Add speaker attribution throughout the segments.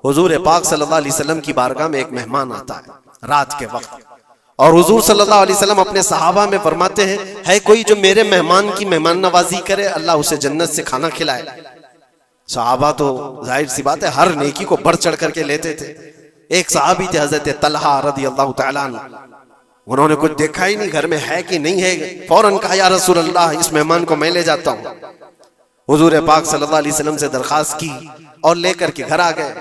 Speaker 1: حضور پاک صلی اللہ علیہ وسلم کی بارگاہ میں ایک مہمان آتا ہے رات کے وقت، اور حضور صلی اللہ علیہ وسلم اپنے صحابہ میں فرماتے ہیں ہے کوئی جو میرے مہمان کی مہمان نوازی کرے، اللہ اسے جنت سے کھانا کھلائے۔ صحابہ تو ظاہر سی بات ہے ہر نیکی کو بڑھ چڑھ کر کے لیتے تھے۔ ایک صحابی تھے حضرت طلحہ رضی اللہ تعالیٰ عنہ، انہوں نے کچھ دیکھا ہی نہیں گھر میں ہے کہ نہیں ہے، فوراً کہا یا رسول اللہ اس مہمان کو میں لے جاتا ہوں۔ حضور پاک صلی اللہ علیہ وسلم سے درخواست کی اور لے کر کے گھر آ گئے۔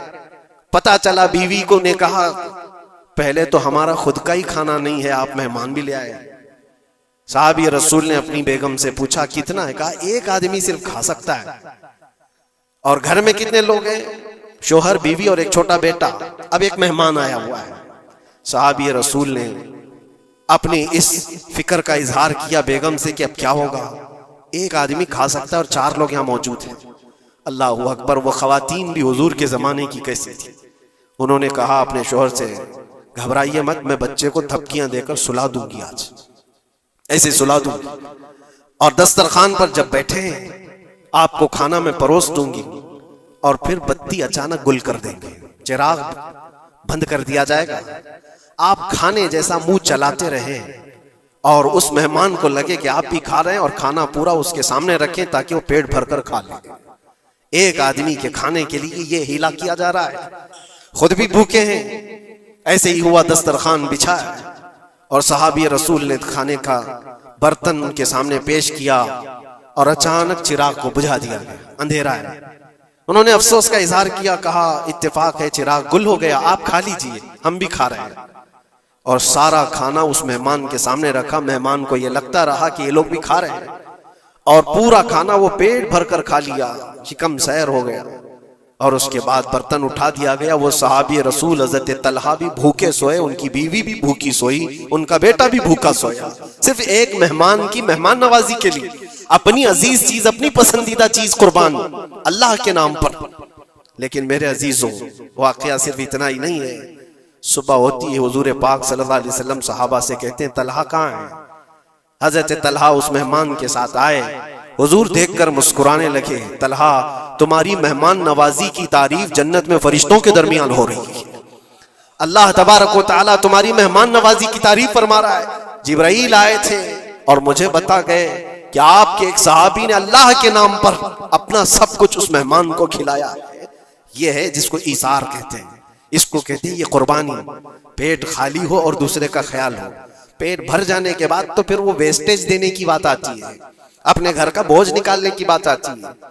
Speaker 1: پتا چلا بیوی کو نے کہا پہلے تو ہمارا خود کا ہی کھانا نہیں ہے، آپ مہمان بھی لے آئے۔ صحابی رسول نے اپنی بیگم سے پوچھا کتنا ہے؟ کہا ایک آدمی صرف کھا سکتا ہے۔ اور گھر میں کتنے لوگ ہیں؟ شوہر، بیوی اور ایک چھوٹا بیٹا، اب ایک مہمان آیا ہوا ہے۔ صحابی رسول نے اپنی اس فکر کا اظہار کیا بیگم سے کہ اب کیا ہوگا، ایک آدمی کھا سکتا ہے اور 4 لوگ یہاں موجود ہیں۔ اللہ اکبر، وہ خواتین بھی حضور کے زمانے کی کیسی تھی۔ انہوں نے کہا اپنے شوہر سے گھبرائیے مت، میں بچے کو تھپکیاں دے کر سلا دوں گی، آج ایسے سلا دوں گی، اور دسترخوان پر جب بیٹھے ہیں آپ کو کھانا میں پروس دوں گی، اور پھر بتی اچانک گل کر دیں گے، چراغ بند کر دیا جائے گا، آپ کھانے جیسا منہ چلاتے رہیں اور اس مہمان کو لگے کہ آپ بھی کھا رہے ہیں، اور کھانا پورا اس کے سامنے رکھیں تاکہ وہ پیٹ بھر کر کھا لے۔ ایک آدمی کے کھانے کے لیے یہ ہیلا کیا جا رہا ہے، خود بھی بھوکے ہیں۔ ایسے ہی ہوا، دسترخوان بچھایا اور صحابی رسول نے کھانے کا برتن ان کے سامنے پیش کیا، اور اچانک چراغ کو بجھا دیا گیا، اندھیرا ہے۔ انہوں نے افسوس کا اظہار کیا، کہا اتفاق ہے چراغ گل ہو گیا، آپ کھا لیجئے، ہم بھی کھا رہے ہیں۔ اور سارا کھانا اس مہمان کے سامنے رکھا۔ مہمان کو یہ لگتا رہا کہ یہ لوگ بھی کھا رہے ہیں، اور پورا کھانا وہ پیٹ بھر کر کھا لیا، شکم سیر ہو گیا۔ اور اس کے بعد برتن اٹھا دیا گیا۔ وہ صحابی رسول حضرت طلحہ بھی بھوکے سوئے، ان کی بیوی بھی بھوکی سوئی، ان کا بیٹا بھی بھوکا سویا، صرف ایک مہمان کی مہمان نوازی کے لیے، اپنی عزیز چیز، اپنی پسندیدہ چیز قربان اللہ کے نام پر۔ لیکن میرے عزیزوں، واقعہ صرف اتنا ہی نہیں ہے۔ صبح ہوتی ہے، حضور پاک صلی اللہ علیہ وسلم صحابہ سے کہتے ہیں طلحہ کہاں ہے؟ حضرت طلحہ اس مہمان کے ساتھ آئے، حضور دیکھ کر مسکرانے لگے۔ طلحہ، تمہاری مہمان نوازی کی تعریف جنت میں فرشتوں کے درمیان ہو رہی ہے، اللہ تبارک و تعالیٰ تمہاری مہمان نوازی کی تعریف فرما رہا ہے۔ جبرائیل آئے تھے اور مجھے بتا گئے کہ آپ کے ایک صحابی نے اللہ کے نام پر اپنا سب کچھ اس مہمان کو کھلایا ہے۔ یہ ہے جس کو ایثار کہتے ہیں، اس کو کہتے ہیں یہ قربانی۔ پیٹ خالی ہو اور دوسرے کا خیال ہو، پیٹ بھر جانے کے بعد تو پھر وہ ویسٹیج دینے کی بات آتی ہے، اپنے گھر کا بوجھ نکالنے کی بات آتی ہے۔